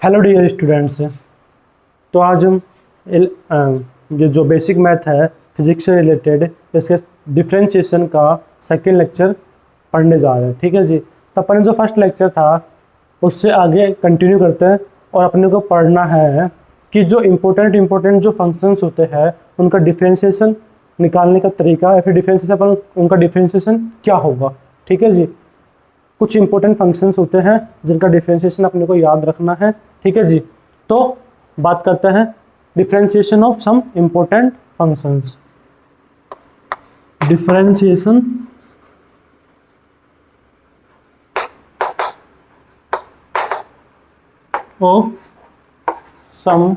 Hello dear students. तो आज हम ये जो बेसिक मैथ है फिजिक्स से रिलेटेड इसके डिफरेंशिएशन का सेकेंड लेक्चर पढ़ने जा रहे हैं। ठीक है जी। तो अपन जो फर्स्ट लेक्चर था उससे आगे कंटिन्यू करते हैं और अपने को पढ़ना है कि जो इम्पोर्टेंट जो फंक्शंस होते हैं उनका डिफरेंशिएशन निकालने का तरीका या फिर डिफरेंशिएशन पर उनका डिफरेंशिएशन क्या होगा। ठीक है जी। कुछ इंपॉर्टेंट फंक्शंस होते हैं जिनका डिफरेंशिएशन अपने को याद रखना है। ठीक है जी। तो बात करते हैं differentiation of some important functions. Differentiation of some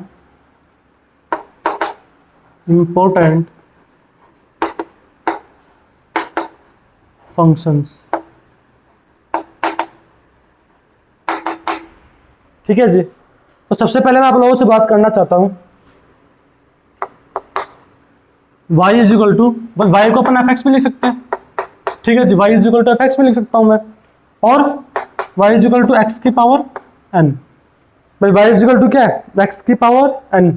important functions. ठीक है जी। तो सबसे पहले मैं आप लोगों से बात करना चाहता हूं y is equal to Y को अपन एफ एक्स में लिख सकते हैं। ठीक है जी। y is equal to F X में लिख सकता हूं मैं, और y is equal to x की पावर n। भाई y इज इक्वल टू क्या है? x की पावर n।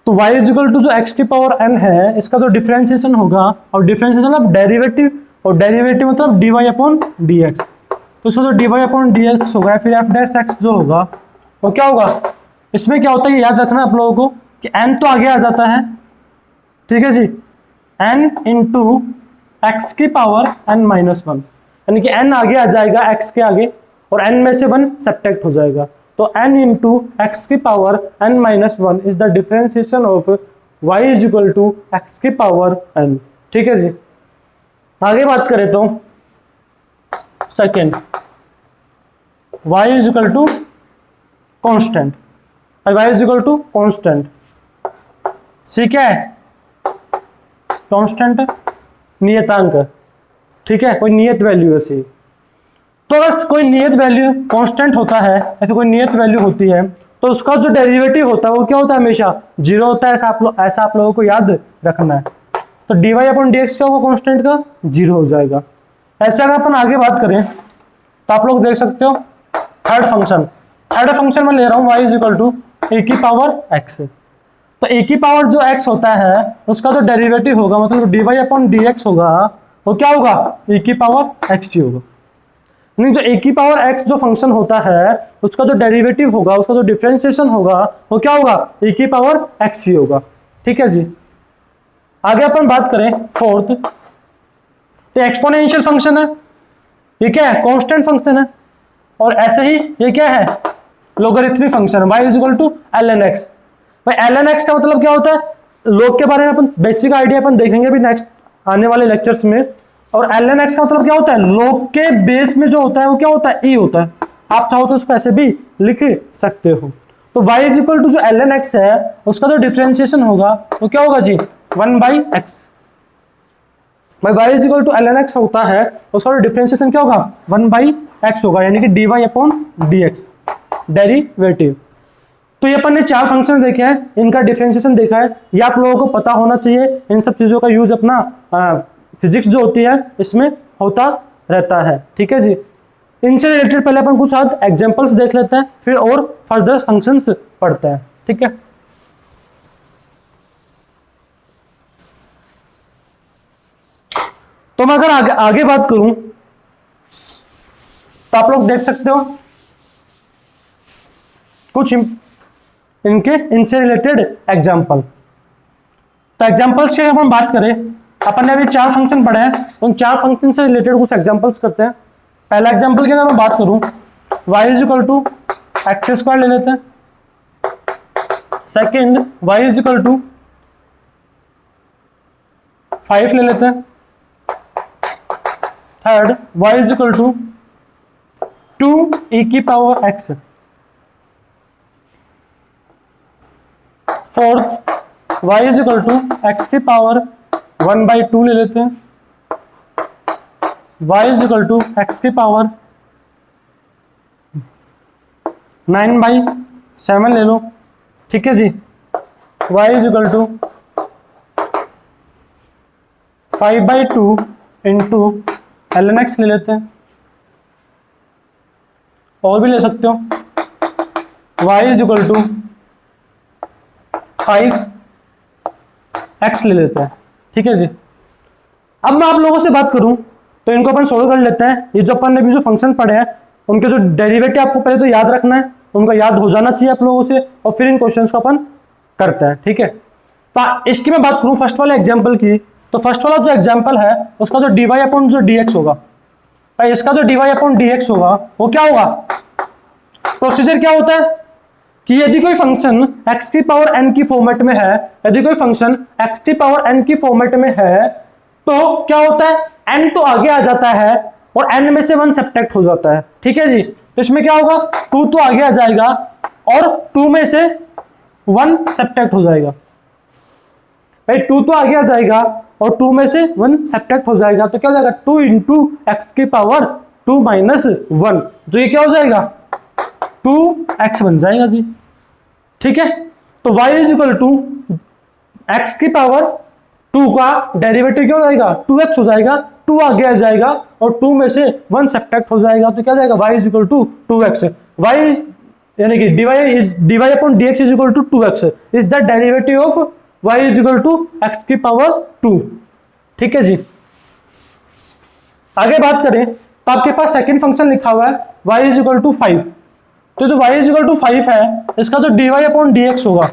तो y इज इक्वल टू जो x की पावर n है इसका जो डिफरेंशिएशन होगा, और डिफरेंशिएशन मतलब डेरिवेटिव, और डेरिवेटिव मतलब dy अपॉन dx। तो इसका जो dy अपॉन dx होगा फिर f डैश x जो होगा वो क्या होगा? इसमें क्या होता है ये याद रखना आप लोगों को कि n तो आगे आ जाता है। ठीक है जी। n इंटू एक्स की पावर n माइनस वन, यानी कि n आगे आ जाएगा x के आगे और n में से 1 सब्ट्रैक्ट हो जाएगा। तो n इंटू एक्स की power n minus one is the differentiation of y is equal to x की पावर n। ठीक है जी। आगे बात करें तो second y is equal to constant. y is equal to constant. C क्या है? कांस्टेंट, नियतांक। ठीक है, कोई नियत वैल्यू है सी। तो अगर कोई नियत वैल्यू कांस्टेंट होता है या फिर कोई नियत वैल्यू होती है तो उसका जो डेरिवेटिव होता है वो क्या होता है? हमेशा जीरो होता है। ऐसा आप लोगों को याद रखना है। तो dy अपॉन dx क्या होगा? कांस्टेंट का जीरो हो जाएगा। ऐसे अगर अपन आगे बात करें तो आप लोग देख सकते हो थर्ड फंक्शन में ले रहा हूं y इज इक्वल टू ए की पावर x। तो ए की पावर जो x होता है उसका जो डेरिवेटिव होगा मतलब dy अपॉन dx होगा वो क्या होगा? ए की पावर x ही होगा। यानी जो ए की पावर x जो फंक्शन होता है उसका जो डेरिवेटिव होगा, उसका जो डिफरेंशिएशन होगा वो क्या होगा? ए की पावर x ही होगा। ठीक है जी। आगे अपन बात करें फोर्थ, तो एक्सपोनेंशियल फंक्शन है, ये क्या है? कांस्टेंट फंक्शन है। और ऐसे ही ये क्या है? लोगरिथमिक फंक्शन है, y is equal to ln x। भाई ln x का मतलब क्या होता है? लोग के बारे में अपन बेसिक आइडिया अपन देखेंगे भी नेक्स्ट आने वाले लेक्चर्स में। और ln x का मतलब क्या होता है? लोग के बेस में जो होता है वो क्या होता है? e होता है। आप चाहो तो उसको ऐसे भी लिख सकते हो। तो y इज इक्वल टू जो ln x है उसका जो डिफरेंशिएशन होगा वो क्या होगा जी? 1/x। भाई y is equal to ln x होता है उसका जो डिफरेंशिएशन क्या होगा? 1/x होगा, यानी कि dy अपॉन dx डेरिवेटिव। तो ये अपन ने चार फंक्शन देखे हैं, इनका डिफरेंशिएशन देखा है। ये आप लोगों को पता होना चाहिए। इन सब चीजों का यूज अपना फिजिक्स जो होती है इसमें होता रहता है। ठीक है जी। इनसे रिलेटेड पहले अपन कुछ साथ एग्जांपल्स देख लेते हैं, फिर और फर्दर फंक्शंस पढ़ते हैं। ठीक है। तो मैं अगर आगे बात करूं तो आप लोग देख सकते हो कुछ इनसे रिलेटेड एग्जाम्पल। तो एग्जाम्पल्स की अगर हम बात करें, अपन ने अभी चार फंक्शन पढ़े हैं, उन चार फंक्शन से रिलेटेड कुछ एग्जाम्पल्स करते हैं। पहला एग्जाम्पल की अगर मैं बात करूं y is equal to x square ले लेते हैं। Second y is equal to 5 ले लेते हैं। Third y is equal to 2 e की power x। Fourth y is equal to x की पावर 1/2 ले लेते हैं। y is equal to x की पावर 9/7 ले लो। ठीक है जी। y is equal to 5/2 into ln x ले लेते हैं, और भी ले सकते हो, y is equal to 5x ले लेते हैं। ठीक है जी। अब मैं आप लोगों से बात करूं तो इनको अपन सोल्व कर लेते हैं। ये जो अपन ने भी जो फंक्शन पढ़े हैं उनके जो डेरिवेटिव आपको पहले तो याद रखना है, उनका याद हो जाना चाहिए आप लोगों से, और फिर इन क्वेश्चंस को अपन करते हैं। ठीक है। तो इसकी मैं बात करूं फर्स्ट वाले एग्जांपल की, तो फर्स्ट वाला जो एग्जांपल है उसका जो dy अपॉन जो dx होगा, भाई इसका जो dy अपॉन dx होगा वो क्या होगा, प्रोसीजर क्या होता है कि यदि कोई फंक्शन x की पावर n की फॉर्मेट में है, यदि कोई फंक्शन x की पावर n की फॉर्मेट में है तो क्या होता है, n तो आगे आ जाता है और n में से 1 सब्ट्रैक्ट हो जाता है। ठीक है जी। तो इसमें क्या होगा, 2 तो आगे आ जाएगा और 2 में से 1 सब्ट्रैक्ट हो जाएगा। भाई 2 तो आगे आ जाएगा और 2 में से 1 सब्ट्रैक्ट हो जाएगा, तो क्या हो जाएगा 2 इंटू एक्स की पावर 2 माइनस 1, जो ये क्या हो जाएगा 2x बन जाएगा जी। ठीक है। तो y is equal to x की पावर 2 का डेरिवेटिव क्या हो जाएगा 2x हो जाएगा, 2 आगे आ जाएगा और 2 में से 1 सब्ट्रैक्ट हो जाएगा, तो क्या हो जाएगा y is equal to 2x। y is यानी कि dy upon dx is equal to 2x is the derivative of y is equal to x की पावर 2। ठीक है जी। आगे बात करें तो आपके पास सेकंड फंक्शन लिखा हुआ है y इज इक्वल टू 5। तो जो y इज इक्वल टू 5 है इसका जो dy अपॉन dx होगा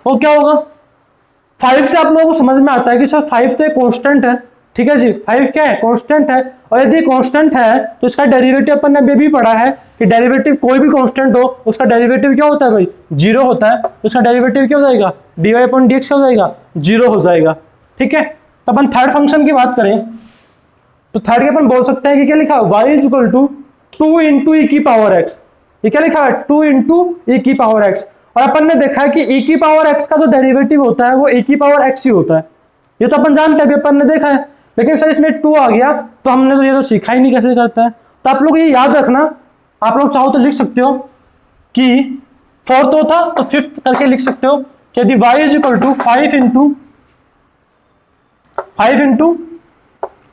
वो क्या होगा, 5 से आप लोगों को समझ में आता है कि सर 5 तो एक कांस्टेंट है। ठीक है जी। 5 क्या है, कांस्टेंट है, और यदि कांस्टेंट है तो इसका डेरिवेटिव अपन ने अभी भी पढ़ा है कि डेरिवेटिव कोई भी कांस्टेंट हो उसका डेरिवेटिव क्या होता है भाई 0 होता है, तो उसका डेरिवेटिव क्या हो जाएगा dy अपॉन dx क्या हो जाएगा 0 हो जाएगा। ठीक है। तो अपन थर्ड फंक्शन की बात करें तो थर्ड के अपन बोल सकते हैं कि क्या लिखा है y is equal to 2 into e की पावर x। ये क्या लिखा है 2 इंटू ई की पावर x, और अपन ने देखा है कि e की पावर x का जो डेरिवेटिव होता है वो e की पावर x ही होता है, ये तो अपन जानते हैं, अभी अपन ने देखा है। लेकिन सर इसमें 2 आ गया तो हमने तो ये तो सीखा ही नहीं कैसे करता है। तो आप लोग ये याद रखना, आप लोग चाहो तो लिख सकते हो कि फोर्थ होता तो फिफ्थ करके लिख सकते हो कि यदि y is equal to 5 into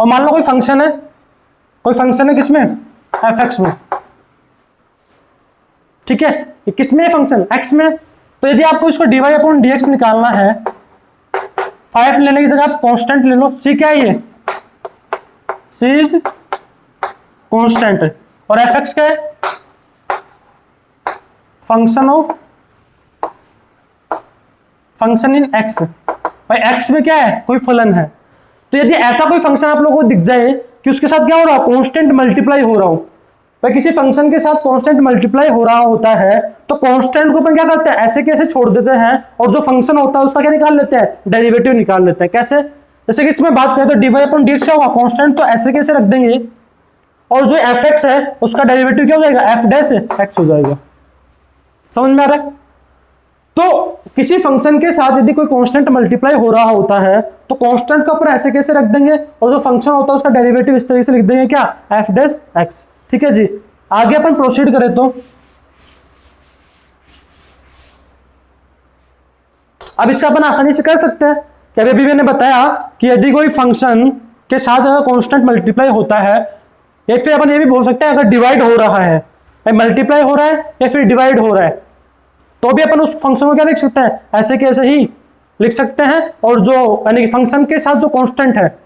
और मान लो कोई फंक्शन है किसमें fx में। ठीक है। ये किसमें फंक्शन x में, तो यदि आपको इसको dy अपॉन dx निकालना है 5 लेने की जगह आप कांस्टेंट ले लो, c क्या है, ये c इज कांस्टेंट, और fx क्या है फंक्शन इन x। भाई x में क्या है कोई फलन है, तो यदि ऐसा कोई फंक्शन आप लोगों को दिख जाए कि उसके साथ क्या हो रहा है कांस्टेंट मल्टीप्लाई हो रहा हो, भाई किसी फंक्शन के साथ कांस्टेंट मल्टीप्लाई हो रहा होता है तो कांस्टेंट को अपन क्या करते हैं ऐसे कैसे छोड़ देते हैं और जो फंक्शन होता है उसका क्या निकाल लेते हैं डेरिवेटिव निकाल लेते हैं। कैसे, जैसे कि इसमें बात करें तो dy अपॉन dx क्या होगा कांस्टेंट, तो ऐसे कैसे रख देंगे और जो fx है उसका डेरिवेटिव क्या हो जाएगा f डैश x हो जाएगा। समझ में आ रहा है। तो किसी फंक्शन के साथ यदि कोई कांस्टेंट मल्टीप्लाई हो रहा होता है तो कांस्टेंट को अपन ऐसे कैसे रख देंगे और जो फंक्शन होता है उसका डेरिवेटिव इस तरीके से लिख देंगे क्या f डैश x। ठीक है जी। आगे अपन प्रोसीड करें तो अब इसका अपन आसानी से कर सकते हैं कि अभी मैंने बताया कि यदि कोई फंक्शन के साथ अगर कांस्टेंट मल्टीप्लाई होता है या फिर अपन ये भी बोल सकते हैं अगर डिवाइड हो रहा है, मल्टीप्लाई हो रहा है या फिर डिवाइड हो रहा है, तो भी अपन उस फंक्शन को क्या लिख सकते हैं ऐसे के ऐसे ही लिख सकते हैं, और जो यानी कि फंक्शन के साथ जो कांस्टेंट है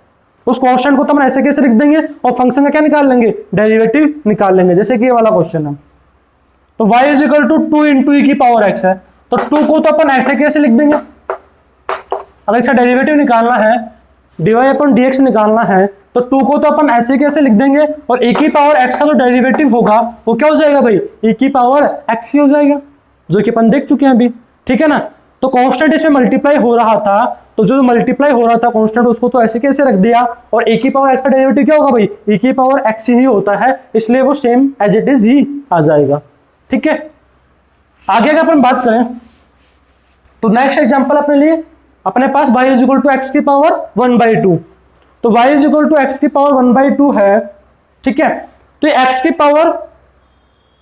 उस कांस्टेंट को तो हम ऐसे कैसे लिख देंगे और फंक्शन का क्या निकाल लेंगे डेरिवेटिव निकाल लेंगे, जैसे कि ये वाला क्वेश्चन है। तो y is equal to 2 into e की पावर x है, तो 2 को तो अपन ऐसे कैसे लिख देंगे, अगर इसका डेरिवेटिव निकालना है dy अपॉन dx निकालना है तो 2 को तो अपन ऐसे कैसे लिख देंगे और e की पावर x का जो डेरिवेटिव होगा वो क्या हो जाएगा भाई e की पावर x ही हो जाएगा, जो कि अपन देख चुके हैं अभी। ठीक है ना। तो कांस्टेंट इसमें मल्टीप्लाई हो रहा था तो जो मल्टीप्लाई हो रहा था कांस्टेंट उसको तो ऐसे कैसे रख दिया और e की पावर x का डेरिवेटिव क्या होगा भाई e की पावर x ही होता है, इसलिए वो सेम एज इट इज ही आ जाएगा। ठीक है। आगे अगर अपन बात करें तो नेक्स्ट एग्जांपल अपने लिए अपने पास y is equal to x की पावर 1/2, तो y is equal to x की पावर 1/2 है। ठीक है। तो x की पावर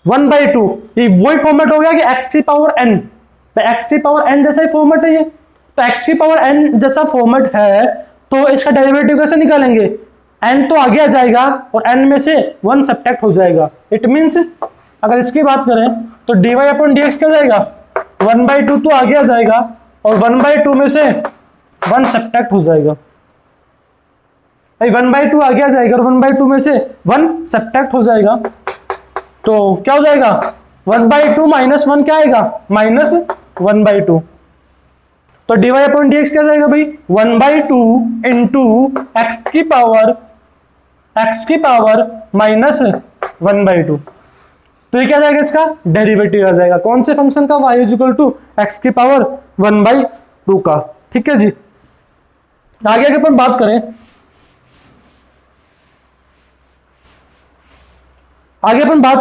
1/2 ये वही फॉर्मेट हो गया कि x की पावर n, x की पावर n जैसा ही फॉर्मेट है ये, तो x की पावर n जैसा फॉर्मेट है तो इसका डेरिवेटिव कैसे निकालेंगे n तो आगे आ जाएगा और n में से 1 सब्ट्रैक्ट हो जाएगा। इट मीन्स अगर इसकी बात करें तो dy अपॉन dx क्या हो जाएगा, 1/2 तो आगे आ जाएगा और 1/2 में से 1 सब्ट्रैक्ट हो जाएगा। भाई 1/2 आगे आ जाएगा और 1/2 में से 1 सब्ट्रैक्ट हो जाएगा, तो क्या हो जाएगा 1/2 माइनस 1 क्या आएगा, -1/2। तो dy अपॉन dx क्या जाएगा भाई, 1/2 इंटू एक्स की पावर -1/2। तो ये क्या जाएगा, इसका डेरिवेटिव आ जाएगा। कौन से फंक्शन का, y इक्वल टू एक्स की पावर 1/2 का। ठीक है जी, आगे अगर अपन बात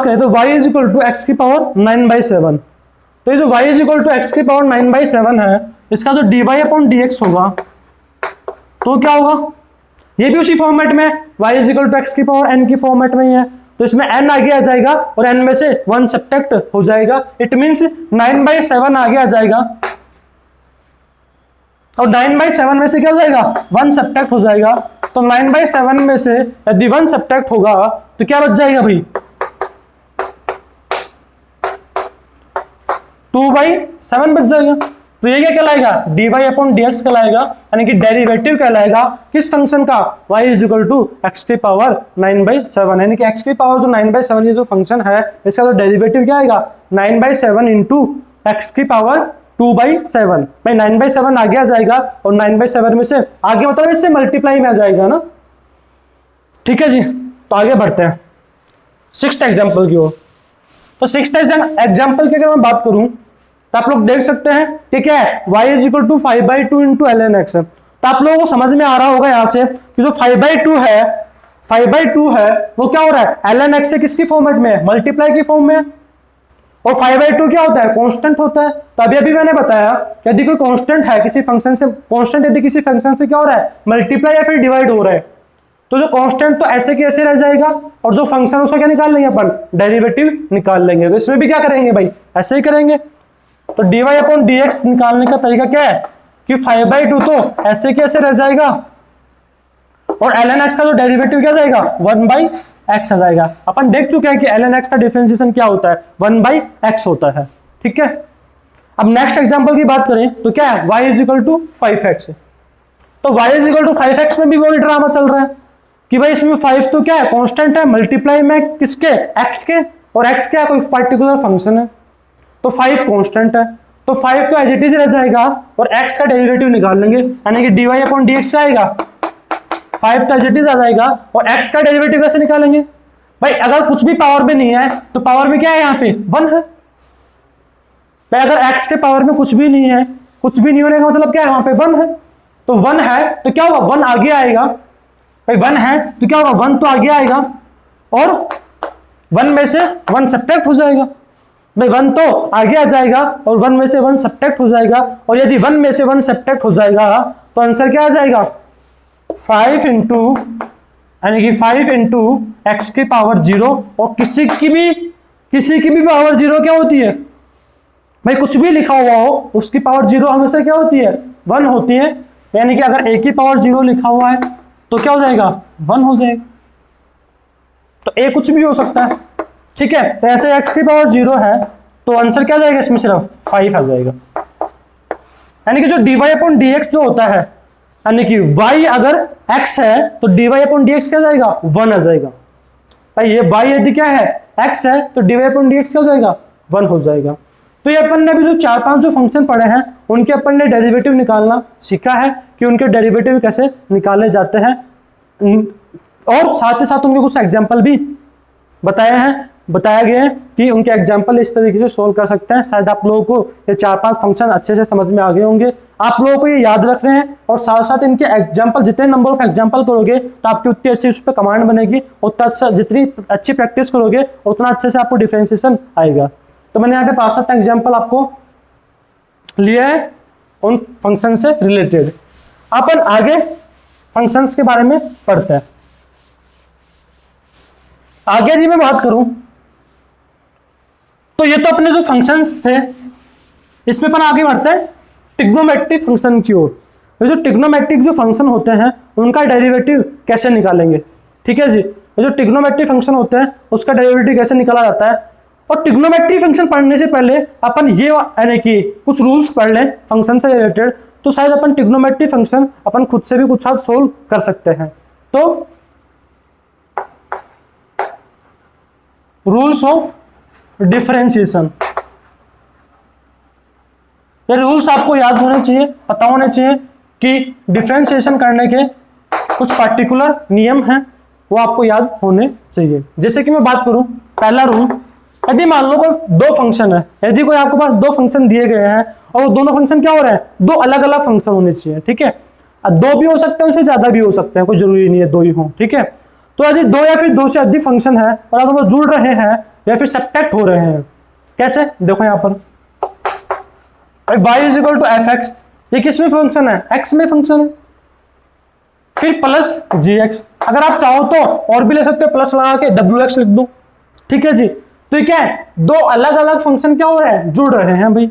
करें, तो y इक्वल टू एक्स की पावर 9/7। तो ये जो y इक्वल टू एक्स की पावर 9/7 है, इसका जो dy अपॉन dx होगा तो क्या होगा, ये भी उसी फॉर्मेट में y इक्वल टू एक्स की पावर n की फॉर्मेट में ही है, तो इसमें n आगे आ जाएगा और n में से 1 सब्ट्रैक्ट हो जाएगा। इट मींस 9/7 आगे आ जाएगा और 9/7 में से क्या हो जाएगा, 1 सब्ट्रैक्ट हो जाएगा। तो 9/7 में से यदि 1 सब्ट्रैक्ट होगा तो क्या बच जाएगा भाई, 2/7 बच जाएगा। तो ये क्या कहलाएगा, dy अपॉन dx कहलाएगा, यानी कि डेरिवेटिव कहलाएगा किस फंक्शन का, y is equal to x की पावर 9/7, यानी कि x की पावर जो 9/7 ये जो फंक्शन है इसका जो डेरिवेटिव क्या आएगा, 9/7 इंटू एक्स की पावर 2/7। भाई 9/7 आगे आ जाएगा और 9/7 में से आगे मतलब इससे मल्टीप्लाई में आ जाएगा ना। ठीक है जी, तो आगे बढ़ते हैं 6th एग्जाम्पल की ओर। तो 6th एग्जाम्पल की अगर मैं बात करूं तो आप लोग देख सकते हैं कि क्या है, y is equal to 5/2 into ln x। तो आप लोगों को समझ में आ रहा होगा यहाँ से कि जो 5/2 है वो क्या हो रहा है, ln x से किसकी फॉर्मेट में है, मल्टीप्लाई की फॉर्म में है। और 5/2 क्या होता है, कांस्टेंट होता है। तो अभी मैंने बताया कि यदि कोई कांस्टेंट है किसी फंक्शन से, कांस्टेंट यदि किसी फंक्शन से क्या हो रहा है, मल्टीप्लाई या फिर डिवाइड हो रहा है, तो जो कांस्टेंट तो ऐसे के ऐसे रह जाएगा और जो फंक्शन उसका क्या निकाल लेंगे अपन, डेरिवेटिव निकाल लेंगे। तो इसमें भी क्या करेंगे भाई, ऐसे ही करेंगे। तो dy अपॉन dx निकालने का तरीका क्या है कि 5/2 तो ऐसे कैसे रह जाएगा और ln x का जो डेरिवेटिव क्या जाएगा, 1/x आ जाएगा। अपन देख चुके हैं कि ln x का डिफरेंशिएशन क्या होता है, 1/x होता है। ठीक है, अब नेक्स्ट एग्जांपल की बात करें तो क्या है, y is equal to 5x। तो y is equal to 5x में भी वही ड्रामा चल रहा है कि भाई इसमें 5 तो क्या है, कांस्टेंट है, मल्टीप्लाई में किसके, x के, और x क्या है, कोई पर्टिकुलर फंक्शन है, तो 5 कांस्टेंट है, तो 5 तो एज इट इज रह जाएगा और x का डेरिवेटिव निकाल लेंगे, यानी कि dy अपॉन dx क्या आएगा, 5 तो एज इट इज आ जाएगा और x का डेरिवेटिव कैसे निकालेंगे भाई, अगर कुछ भी पावर में नहीं है तो पावर में क्या है, यहाँ पे 1 है भाई। अगर x के पावर में कुछ भी नहीं है, कुछ भी नहीं होने का मतलब क्या है, वहां पे 1 है, तो 1 है तो क्या होगा, 1 आगे आएगा भाई, 1 है तो क्या होगा, 1 तो आगे आएगा और 1 में से 1 सब्ट्रैक्ट हो जाएगा भाई, 1 तो आगे आ जाएगा और 1 में से 1 सब्ट्रैक्ट हो जाएगा। और यदि 1 में से 1 सब्ट्रैक्ट हो जाएगा तो आंसर क्या आ जाएगा, 5 इंटू, यानी कि 5 इंटू एक्स की पावर 0, और किसी की भी पावर 0 क्या होती है भाई, कुछ भी लिखा हुआ हो उसकी पावर 0 हमेशा क्या होती है, 1 होती है। यानी कि अगर a की पावर 0 लिखा हुआ है तो क्या हो जाएगा, 1 हो जाएगा। तो a कुछ भी हो सकता है। ठीक है, तो ऐसे x की पावर 0 है तो आंसर क्या जाएगा, इसमें सिर्फ 5 आ जाएगा। यानी कि जो dy अपॉन dx जो होता है, यानी कि y अगर x है तो dy अपॉन dx क्या जाएगा, 1 आ जाएगा भाई। ये y यदि क्या है, x है, तो dy अपॉन dx क्या हो जाएगा, 1 हो जाएगा। तो ये अपन ने अभी जो 4-5 जो फंक्शन पढ़े हैं उनके अपन ने डेरिवेटिव निकालना सीखा है कि उनके डेरिवेटिव कैसे निकाले जाते हैं, और साथ ही साथ उनके कुछ एग्जाम्पल भी बताया गया है कि उनके एग्जाम्पल इस तरीके से सोल्व कर सकते हैं। शायद आप लोगों को ये 4-5 फंक्शन अच्छे से समझ में आ गए होंगे। आप लोगों को ये याद रखने हैं और साथ साथ इनके एग्जाम्पल, जितने नंबर ऑफ एग्जाम्पल करोगे तो आपकी उतनी अच्छी उस पर कमांड बनेगी, उतना अच्छा, जितनी अच्छी प्रैक्टिस करोगे उतना अच्छे से आपको डिफरेंशिएशन आएगा। तो मैंने यहाँ पे 5-7 एग्जाम्पल आपको लिया है उन फंक्शन से रिलेटेड। अपन आगे फंक्शंस के बारे में पढ़ते हैं। आगे यदि मैं बात करूं तो ये तो अपने जो फंक्शंस थे, इसमें अपन आगे बढ़ते हैं ट्रिग्नोमेट्रिक फंक्शन की ओर। जो ट्रिग्नोमेट्रिक जो फंक्शन होते हैं उनका डेरिवेटिव कैसे निकालेंगे। ठीक है जी। जो ट्रिग्नोमेट्री फंक्शन होते हैं उसका डेरिवेटिव कैसे निकाला जाता है, और ट्रिग्नोमेट्री फंक्शन पढ़ने से पहले अपन ये यानी कि कुछ रूल्स पढ़ लें फंक्शन से रिलेटेड, तो शायद अपन ट्रिग्नोमेट्री फंक्शन अपन खुद से भी कुछ साथ सोल्व कर सकते हैं। तो रूल्स ऑफ डिफरेंशिएशन, ये रूल्स आपको याद होने चाहिए, पता होने चाहिए कि डिफरेंशिएशन करने के कुछ पार्टिकुलर नियम हैं, वो आपको याद होने चाहिए। जैसे कि मैं बात करूं, पहला रूल, यदि मान लो कोई दो फंक्शन है, यदि कोई आपके पास दो फंक्शन दिए गए हैं और वो दोनों फंक्शन क्या हो रहे हैं, दो अलग अलग फंक्शन होने चाहिए, ठीक है। दो भी हो सकते हैं, उससे ज्यादा भी हो सकते हैं, कोई जरूरी नहीं है दो ही हो, ठीक है। तो यदि दो या फिर दो से अधिक फंक्शन है और अगर वो जुड़ रहे हैं या फिर सब्ट्रैक्ट हो रहे हैं, कैसे, देखो यहाँ पर y is equal to F X, ये किसमें फंक्शन है, x में फंक्शन है, फिर प्लस जी एक्स, अगर आप चाहो तो और भी ले सकते हो, प्लस लगा के डब्ल्यू एक्स लिख दो, ठीक है जी। तो ये क्या है, दो अलग अलग फंक्शन क्या हो रहे हैं, जुड़ रहे हैं भाई।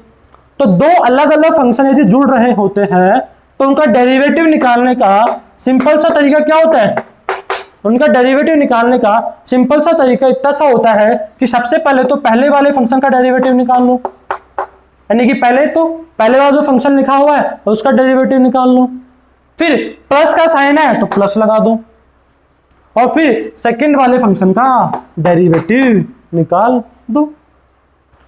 तो दो अलग अलग फंक्शन यदि जुड़ रहे होते हैं तो उनका डेरिवेटिव निकालने का सिंपल सा तरीका क्या होता है, उनका डेरिवेटिव निकालने का सिंपल सा तरीका इतना सा होता है कि सबसे पहले तो पहले वाले फंक्शन का डेरिवेटिव निकाल लो, यानी कि पहले वाला जो फंक्शन लिखा हुआ है उसका डेरिवेटिव निकाल लो, फिर प्लस का साइन है तो प्लस लगा दो, और फिर सेकंड वाले फंक्शन का डेरिवेटिव निकाल दो।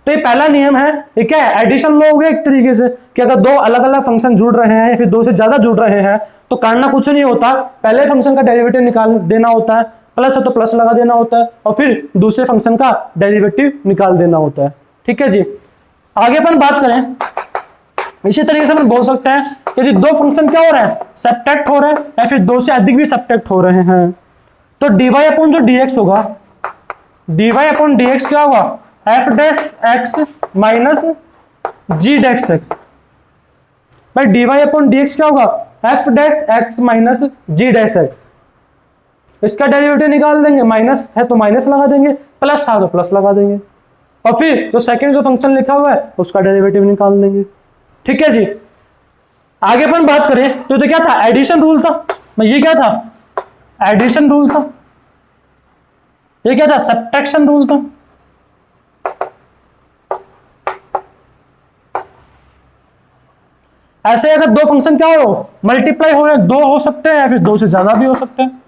तो ये पहला नियम है, ये क्या है, एडिशन लो हो गया एक तरीके से, कि अगर दो अलग अलग फंक्शन जुड़ रहे हैं या फिर दो से ज्यादा जुड़ रहे हैं तो करना कुछ नहीं होता, पहले फंक्शन का डेरिवेटिव निकाल देना होता है, प्लस है तो प्लस लगा देना होता है, और फिर दूसरे फंक्शन का डेरिवेटिव निकाल देना होता है, ठीक है जी। आगे अपन बात करें, इसी तरीके से अपन बोल सकते हैं यदि दो फंक्शन क्या हो रहे हैं, सब्ट्रैक्ट हो रहे हैं या फिर दो से अधिक भी सब्ट्रैक्ट हो रहे हैं, तो dy अपॉन जो dx होगा, dy अपॉन dx क्या होगा, एफ डैश एक्स माइनस जी डैश एक्स, भाई dy अपॉन dx क्या होगा, एफ डैश एक्स माइनस जी डैश एक्स, इसका डेरिवेटिव निकाल देंगे, माइनस है तो माइनस लगा देंगे, प्लस था तो प्लस लगा देंगे, और फिर जो सेकंड जो फंक्शन लिखा हुआ है उसका डेरिवेटिव निकाल देंगे, ठीक है जी। आगे अपन बात करें तो क्या था, एडिशन रूल था, ये क्या था, एडिशन रूल था, ये क्या था, सब्ट्रैक्शन रूल था। ऐसे अगर दो फंक्शन क्या हो, मल्टीप्लाई हो रहे हैं, दो हो सकते हैं या फिर दो से ज्यादा भी हो सकते हैं,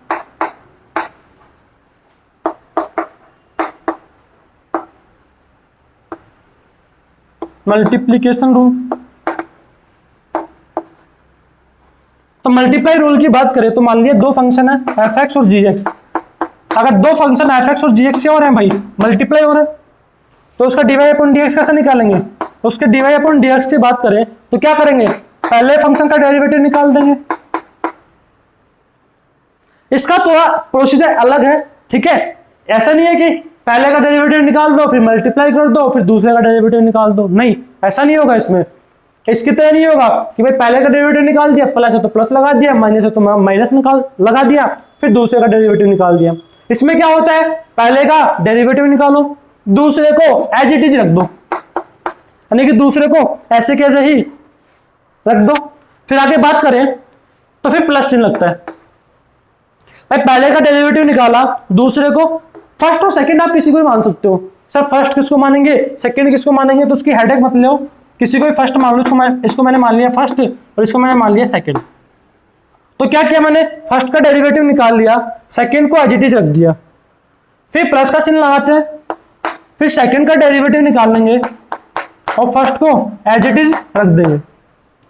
मल्टीप्लीकेशन रूल। तो मल्टीप्लाई रूल की बात करें तो मान लिया दो फंक्शन है एफ एक्स और जी एक्स, अगर दो फंक्शन एफ एक्स और जी एक्स क्या हो रहे हैं भाई, मल्टीप्लाई हो रहे हैं, तो उसका डीवाई अपॉन डी एक्स कैसे निकालेंगे, उसके डीवाई अपॉन डी एक्स की बात करें तो क्या करेंगे, पहले फंक्शन का डेरिवेटिव निकाल देंगे। इसका थोड़ा प्रोसीजर अलग है, ठीक है, ऐसा नहीं है कि पहले का डेरिवेटिव निकाल दो फिर मल्टीप्लाई कर दो फिर दूसरे का डेरिवेटिव निकाल दो, नहीं ऐसा नहीं होगा। इसमें इसकी तरह नहीं होगा कि भाई पहले का डेरिवेटिव निकाल दिया, प्लस है तो प्लस लगा दिया, माइनस है तो माइनस निकाल लगा दिया, फिर दूसरे का डेरिवेटिव निकाल दिया। इसमें क्या होता है, पहले का डेरिवेटिव निकालो, दूसरे को एज इट इज रख दो, यानी कि दूसरे को ऐसे कैसे ही रख दो, फिर आगे बात करें तो फिर प्लस चिन्ह लगता है। भाई पहले का डेरिवेटिव निकाला, दूसरे को फर्स्ट और सेकंड आप किसी को भी मान सकते हो, सर फर्स्ट किसको मानेंगे सेकंड किसको मानेंगे, तो उसकी हेडेक मत लो, किसी को भी फर्स्ट मान लो, इसको मैंने मान लिया फर्स्ट और इसको मैंने मान लिया सेकंड। तो क्या किया मैंने, फर्स्ट का डेरिवेटिव निकाल लिया, सेकंड को एज इट इज रख दिया, फिर प्लस का चिन्ह लगाते हैं, फिर सेकंड का डेरिवेटिव निकाल लेंगे और फर्स्ट को एज इट इज रख देंगे।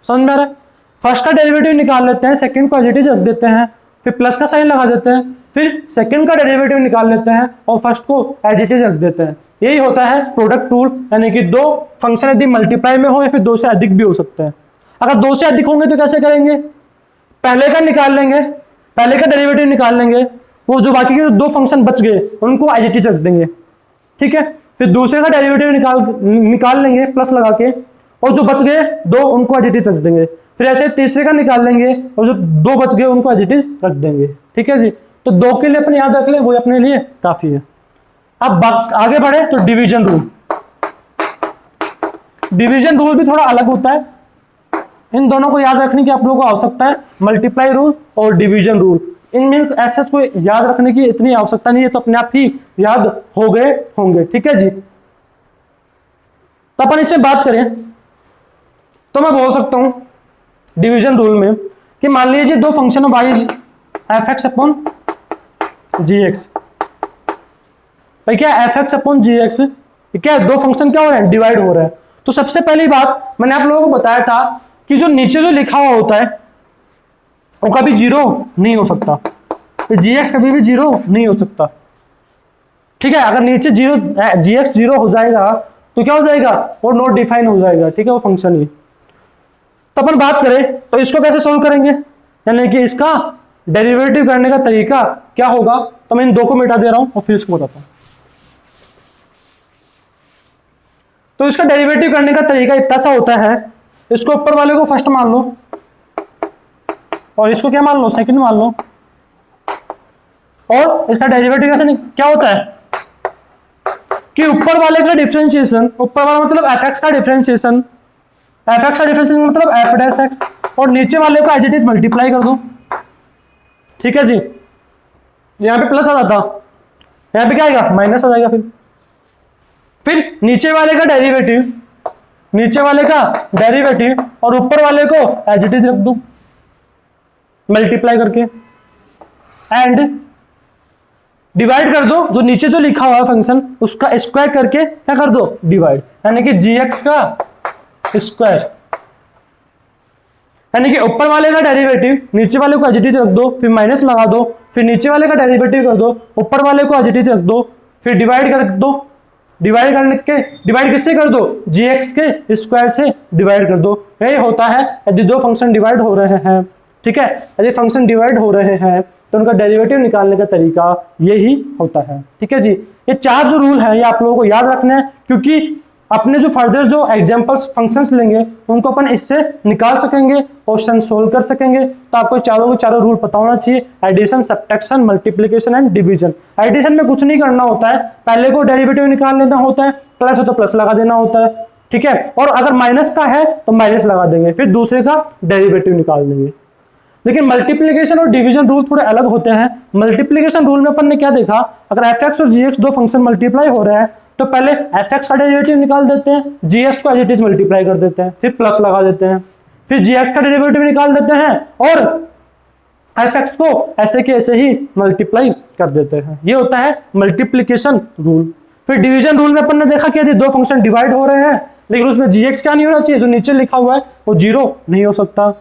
समझ में आ रहा है, फर्स्ट का डेरिवेटिव निकाल लेते हैं, सेकंड को एज इट इज रख देते हैं, फिर प्लस का साइन लगा देते हैं, फिर सेकंड का डेरिवेटिव निकाल लेते हैं और फर्स्ट को एज इट इज रख देते हैं। यही होता है प्रोडक्ट रूल, यानी कि दो फंक्शन यदि मल्टीप्लाई में हो या फिर दो से अधिक भी हो सकते हैं। अगर दो से अधिक होंगे तो कैसे करेंगे, पहले का निकाल लेंगे, पहले का डेरिवेटिव निकाल लेंगे, वो जो बाकी के दो फंक्शन बच गए उनको एज इट इज रख देंगे, ठीक है, फिर दूसरे का डेरिवेटिव निकाल लेंगे प्लस लगा के, और जो बच गए दो उनको एज इट इज रख देंगे, फिर ऐसे तीसरे का निकाल लेंगे और जो दो बच गए उनको एज इट इज रख देंगे, ठीक है जी। तो दो के लिए अपने याद रख ले, वो अपने लिए काफी है। अब आगे बढ़े तो डिवीजन रूल, डिवीजन रूल भी थोड़ा अलग होता है, इन दोनों को याद रखने की आप लोगों को आवश्यकता है, मल्टीप्लाई रूल और डिवीजन रूल। इनमें ऐसा कोई याद रखने की इतनी आवश्यकता नहीं है, तो अपने आप ही याद हो गए होंगे। ठीक है जी। तो अपन इससे बात करें तो मैं बोल सकता हूं डिवीजन रूल में कि मान लीजिए दो function of Y F X upon G X. भाई क्या F X upon G X, क्या दो फंक्शन क्या हो रहे हैं, डिवाइड हो रहे हैं। तो सबसे पहली बात मैंने आप लोगों को बताया था कि जो नीचे जो लिखा हुआ होता है वो कभी जीरो नहीं हो सकता, जी एक्स कभी भी जीरो नहीं हो सकता। ठीक है, अगर नीचे जीरो जी एक्स जीरो हो जाएगा तो क्या हो जाएगा, वो नॉट डिफाइन हो जाएगा। ठीक है, वो फंक्शन ही। तो अपन बात करें तो इसको कैसे सोल्व करेंगे, यानी कि इसका डेरिवेटिव करने का तरीका क्या होगा। तो मैं इन दो को मिटा दे रहा हूं और फिर इसको बताता हूं। तो इसका डेरिवेटिव करने का तरीका इतना सा होता है, इसको ऊपर वाले को फर्स्ट मान लो और इसको क्या मान लो, सेकंड मान लो। और इसका डेरिवेटिव कैसे क्या होता है कि ऊपर वाले का डिफरेंशिएशन, ऊपर वाला मतलब एफ एक्स का डिफरेंशिएशन, एफ एक्स का डिफरेंशिएशन मतलब एफ डैश एक्स, और नीचे वाले को एज इट इज मल्टीप्लाई कर दो। ठीक है जी, यहाँ पे प्लस आ जाता, यहाँ पे क्या आएगा, माइनस आ जाएगा। फिर नीचे वाले का डेरिवेटिव, नीचे वाले का डेरिवेटिव और ऊपर वाले को एज इट इज रख दो मल्टीप्लाई करके, एंड डिवाइड कर दो। जो नीचे जो लिखा हुआ है फंक्शन उसका स्क्वायर करके क्या कर दो, डिवाइड, यानी कि जी एक्स का स्क्वायर, यानी कि ऊपर वाले का डेरिवेटिव नीचे वाले को एज इट इज रख दो, फिर माइनस लगा दो, फिर नीचे वाले का डेरिवेटिव कर दो, ऊपर वाले को एज इट इज रख दो, फिर डिवाइड कर दो। डिवाइड करने के, डिवाइड किससे कर दो, जी एक्स के स्क्वायर से डिवाइड कर दो। यही होता है यदि दो फंक्शन डिवाइड हो रहे हैं। ठीक है, यदि फंक्शन डिवाइड हो रहे हैं तो उनका डेरिवेटिव निकालने का तरीका यही होता है। ठीक है जी, ये चार जो रूल है ये आप लोगों को याद रखना है, क्योंकि अपने जो फर्दर जो एग्जांपल्स फंक्शंस लेंगे उनको अपन इससे निकाल सकेंगे, क्वेश्चन सोल्व कर सकेंगे। तो आपको चारों के चारों रूल पता होना चाहिए, addition, subtraction, multiplication and division. Addition में कुछ नहीं करना होता है, पहले को डेरिवेटिव निकाल लेना होता है, प्लस हो तो प्लस लगा देना होता है। ठीक है, और अगर माइनस का है तो माइनस लगा देंगे, फिर दूसरे का डेरिवेटिव निकाल देंगे। लेकिन मल्टीप्लिकेशन और डिवीजन रूल थोड़े अलग होते हैं। मल्टीप्लिकेशन रूल में अपन ने क्या देखा, अगर एफ एक्स और जी एक्स दो फंक्शन मल्टीप्लाई हो रहे हैं तो पहले एफ एक्स का डेरिवेटिव निकाल देते हैं, जी एक्स को एज इट इज मल्टीप्लाई कर देते हैं, फिर प्लस लगा देते हैं, फिर जी एक्स का डेरिवेटिव निकाल देते हैं और एफ एक्स को ऐसे के ऐसे ही मल्टीप्लाई कर देते हैं। ये होता है मल्टीप्लिकेशन रूल। फिर डिवीजन रूल में अपन ने देखा कि यदि दो फंक्शन डिवाइड हो रहे हैं लेकिन उसमें जी एक्स क्या नहीं होना चाहिए, जो नीचे लिखा हुआ है वो जीरो नहीं हो सकता।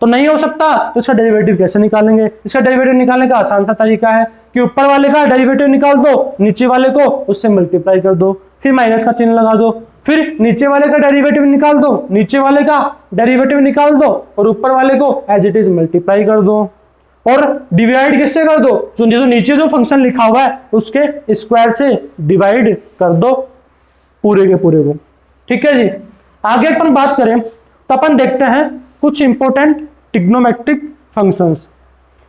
तो नहीं हो सकता तो इसका डेरिवेटिव कैसे निकालेंगे। इसका डेरिवेटिव निकालने का आसान सा तरीका है कि ऊपर वाले का डेरिवेटिव निकाल दो, नीचे वाले को उससे मल्टीप्लाई कर दो, फिर माइनस का चिन्ह लगा दो, फिर नीचे वाले का डेरिवेटिव निकाल दो, नीचे वाले का डेरिवेटिव निकाल दो और ऊपर वाले को एज इट इज मल्टीप्लाई कर दो। और डिवाइड किससे कर दो, जो नीचे जो फंक्शन लिखा हुआ है उसके स्क्वायर से डिवाइड कर दो पूरे के पूरे को। ठीक है जी, आगे अपन बात करें तो अपन देखते हैं कुछ इंपॉर्टेंट ट्रिग्नोमेट्रिक फंक्शंस,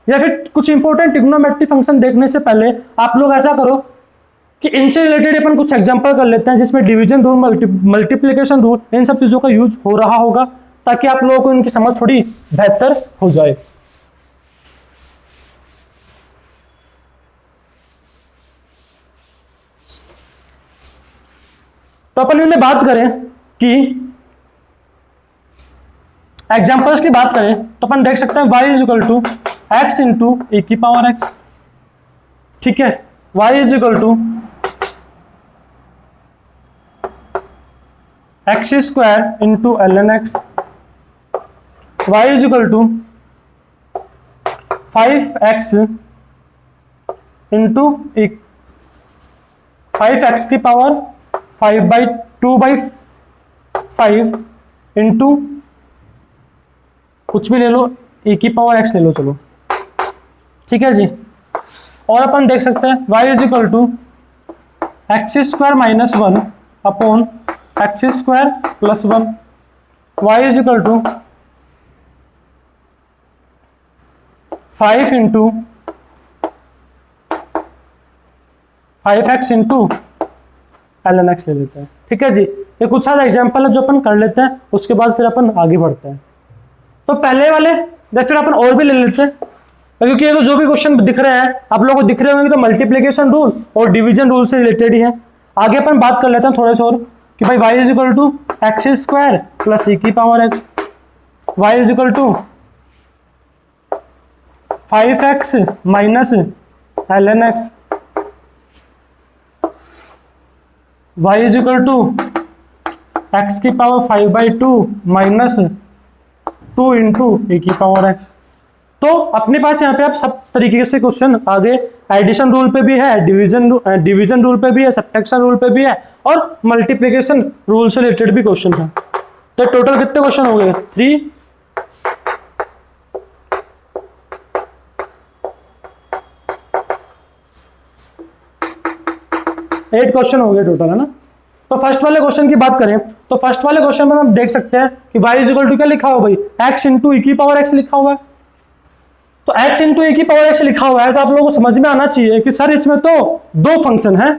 या फिर कुछ इंपॉर्टेंट ट्रिग्नोमेट्रिक फंक्शन देखने से पहले आप लोग ऐसा करो कि इनसे रिलेटेड अपन कुछ एग्जांपल कर लेते हैं जिसमें डिवीजन रूल, मल्टीप्लिकेशन रूल, इन सब चीजों का यूज हो रहा होगा, ताकि आप लोगों को इनकी समझ थोड़ी बेहतर हो जाए। तो अपन इनमें बात करें कि एग्जांपल्स की बात करें तो अपन देख सकते हैं y is equal to x into A की पावर एक्स। ठीक है, y is equal to x square into ln x, y is equal to 5x into 5x की पावर 5/2/5 इंटू कुछ भी ले लो, ए की पावर एक्स ले लो, चलो ठीक है जी। और अपन देख सकते हैं y is equal to x square minus 1 upon X square plus 1, y is equal to 5 into 5x into ln x ले लेते हैं। ठीक है जी, ये कुछ सारे एग्जाम्पल है जो अपन कर लेते हैं, उसके बाद फिर अपन आगे बढ़ते हैं। तो पहले वाले फिर अपन और भी ले लेते हैं। क्योंकि ये तो जो भी क्वेश्चन दिख रहे हैं आप लोगों को दिख रहे होंगे तो मल्टीप्लिकेशन रूल और डिवीजन रूल से रिलेटेड ही है। आगे अपन बात कर लेते हैं थोड़े से और कि भाई y is equal to x square plus e की power x, y is equal to 5x minus ln x, y is equal to x की पावर 5/2 माइनस 2 इंटू ए की पावर x। तो अपने पास यहाँ पे आप सब तरीके से क्वेश्चन आगे एडिशन रूल पे भी है, डिवीजन रूल पे भी है, सब्ट्रैक्शन रूल पे भी है और मल्टीप्लिकेशन रूल से रिलेटेड भी क्वेश्चन है। तो टोटल कितने क्वेश्चन हो गए? 3। एट क्वेश्चन हो गए टोटल, है ना। तो फर्स्ट वाले क्वेश्चन की बात करें तो फर्स्ट वाले क्वेश्चन में हम देख सकते हैं कि y इज इक्वल टू क्या लिखा हुआ भाई, x इंटू ई की पावर x लिखा हुआ है। तो x इंटू ए की पावर x लिखा हुआ है तो आप लोगों को समझ में आना चाहिए कि सर इसमें तो दो फंक्शन है,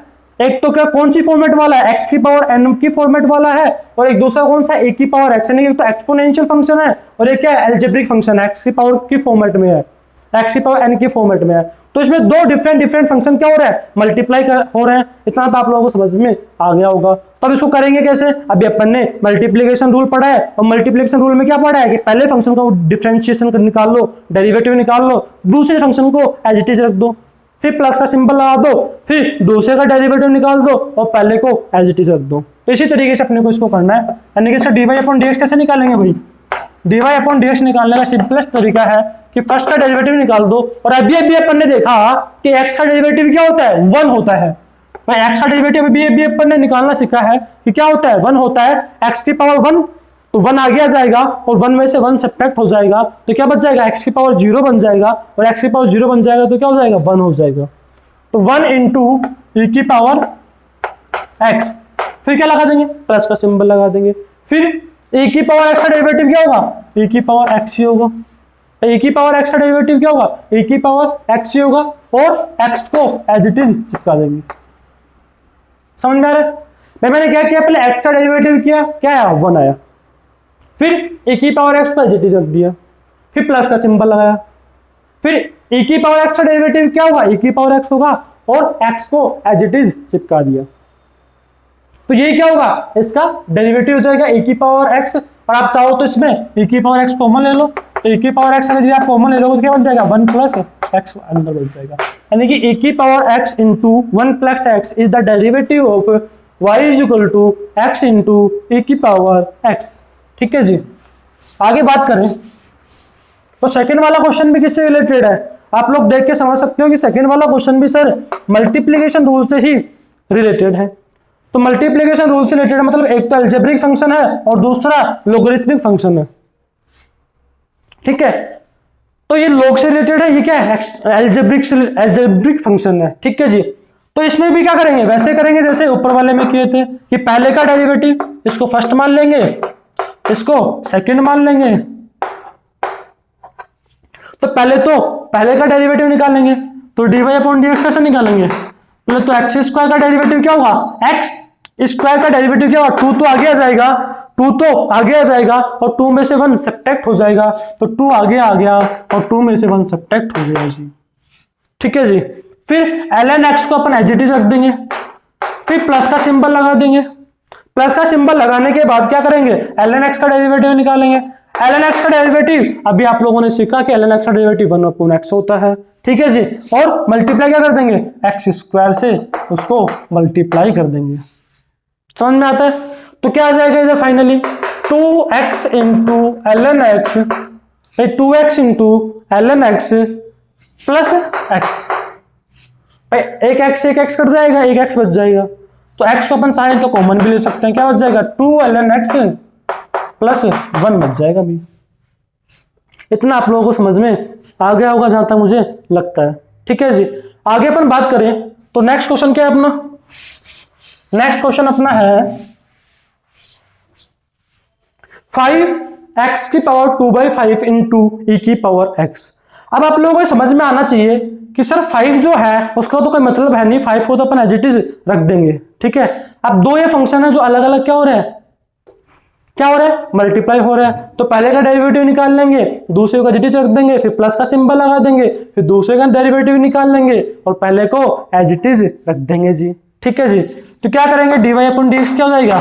एक तो क्या कौन सी फॉर्मेट वाला है, x की पावर n की फॉर्मेट वाला है, और एक दूसरा कौन सा, a की पावर x, यानी एक तो एक्सपोनेंशियल फंक्शन है और एक क्या अलजेब्रिक फंक्शन है, x की पावर की फॉर्मेट में है, x की पावर n की फॉर्मेट में है। तो इसमें दो डिफरेंट फंक्शन क्या हो रहा है, मल्टीप्लाई हो रहे हैं। इतना तो आप लोगों को समझ में आ गया होगा। तो अब इसको करेंगे कैसे? अभी अपन ने मल्टीप्लिकेशन रूल पढ़ा है और मल्टीप्लिकेशन रूल में क्या पढ़ा है कि पहले फंक्शन का डिफरेंशिएशन निकाल लो, डेरिवेटिव निकाल लो, दूसरे फंक्शन को एज इट इज रख दो, फिर प्लस का सिंबल लगा दो, फिर दूसरे का डेरिवेटिव निकाल दो और पहले को एज इट इज रख दो। तो इसी तरीके से अपने को इसको करना है। यानी कि इसका dy अपॉन dx कैसे निकालेंगे भाई? dy अपॉन dx निकालने का सिंपलेस्ट तरीका है कि फर्स्ट का डेरिवेटिव निकाल दो। और अभी अपन ने देखा कि x का डेरिवेटिव क्या होता है, 1 होता है। मैं x का डेरिवेटिव अभी अपन ने निकालना सीखा है कि क्या होता है, 1 होता है। x की पावर 1 तो 1 आगे आ जाएगा और 1 में से 1 सब्ट्रैक्ट हो जाएगा तो क्या बच जाएगा, x की पावर 0 बन जाएगा और x की पावर 0 बन जाएगा तो क्या हो जाएगा, 1 हो जाएगा। तो 1 इंटू ई की पावर x, फिर क्या लगा देंगे, प्लस का सिंबल लगा देंगे। फिर e की पावर x का डेरिवेटिव क्या होगा, e की पावर x ही होगा। e की पावर x का डेरिवेटिव क्या होगा, e की पावर x ही होगा और x को एज इट इज चिपका देंगे। समझ में आ रहा है? मैंने क्या किया, पहले x का डेरिवेटिव किया, क्या आया, 1 आया। फिर e की पावर x को एज इट इज रख दिया, फिर प्लस का सिंबल लगाया। फिर e की पावर x का डेरिवेटिव क्या होगा, e की पावर x होगा और x को एज इट इज चिपका दिया। तो ये क्या होगा, इसका डेरिवेटिव हो जाएगा e की पावर x। और आप चाहो तो इसमें e की पावर x कॉमन ले लो, e की पावर x अगर आप कॉमन ले लो तो क्या बन जाएगा, 1 प्लस x अंदर बन जाएगा। यानी कि e की power x into 1 plus x is the derivative of y is equal to x into e की पावर x। ठीक है जी। आगे बात करें तो सेकंड वाला क्वेश्चन भी किससे रिलेटेड है, आप लोग देख के समझ सकते हो कि सेकंड वाला क्वेश्चन भी सर मल्टीप्लिकेशन रूल से ही रिलेटेड है। तो मल्टीप्लिकेशन रूल से रिलेटेड मतलब एक तो अलजेब्रिक फंक्शन है और दूसरा लोगरिथमिक फंक्शन है। ठीक है, तो ये लोग से रिलेटेड है, ये क्या है, अलजेब्रिक फंक्शन है। ठीक है जी। तो इसमें भी क्या करेंगे, वैसे करेंगे जैसे ऊपर वाले में किए थे कि पहले का डेरिवेटिव इसको फर्स्ट मान लेंगे, इसको सेकंड मान लेंगे। तो पहले का डेरिवेटिव निकालेंगे तो dy अपॉन dx कैसे निकालेंगे, पहले तो एक्स स्क्वायर का डेरिवेटिव क्या होगा, एक्स स्क्वायर का डेरिवेटिव क्या होगा, 2 तो आगे आ जाएगा, 2 तो आगे आ जाएगा और 2 में से 1 सब्ट्रैक्ट हो जाएगा तो 2 आगे आ गया और 2 में से 1 सब्ट्रैक्ट हो गया जी। ठीक है जी। फिर ln x को अपन एज इट इज रख देंगे, फिर प्लस का सिंबल लगा देंगे। प्लस का सिंबल लगाने के बाद क्या करेंगे, ln x का डेरिवेटिव निकालेंगे। ln x का डेरिवेटिव अभी आप लोगों ने सीखा कि ln x का डेरिवेटिव 1 अपॉन x होता है। ठीक है जी। और मल्टीप्लाई क्या कर देंगे, एक्स स्क्वायर से उसको मल्टीप्लाई कर देंगे। समझ में आता है? तो क्या आ जाएगा इधर finally 2x into ln x, 2x into ln x plus x। एक x कट जाएगा, एक x बच जाएगा। तो x को अपन चाहें तो कॉमन भी ले सकते हैं, क्या बच जाएगा 2 ln x प्लस 1 बच जाएगा भी। इतना आप लोगों को समझ में आ गया होगा जहां तक मुझे लगता है। ठीक है जी। आगे अपन बात करें तो नेक्स्ट क्वेश्चन क्या है अपना, नेक्स्ट क्वेश्चन अपना है 5x की पावर 2/5 इंटू ई की पावर x। अब आप लोगों को समझ में आना चाहिए कि सर 5 जो है उसका तो कोई मतलब है नहीं, 5 को तो अपन एज इट इज रख देंगे। ठीक है। अब दो ये फंक्शन है जो अलग अलग क्या हो रहे हैं, क्या हो रहा है, मल्टीप्लाई हो रहा है। तो पहले का डेरिवेटिव निकाल लेंगे, दूसरे को एज इट इज रख देंगे, फिर प्लस का सिंबल लगा देंगे, फिर दूसरे का डेरिवेटिव निकाल लेंगे और पहले को एज इट इज रख देंगे जी। ठीक है जी। तो क्या करेंगे, dy अपॉन dx क्या हो जाएगा,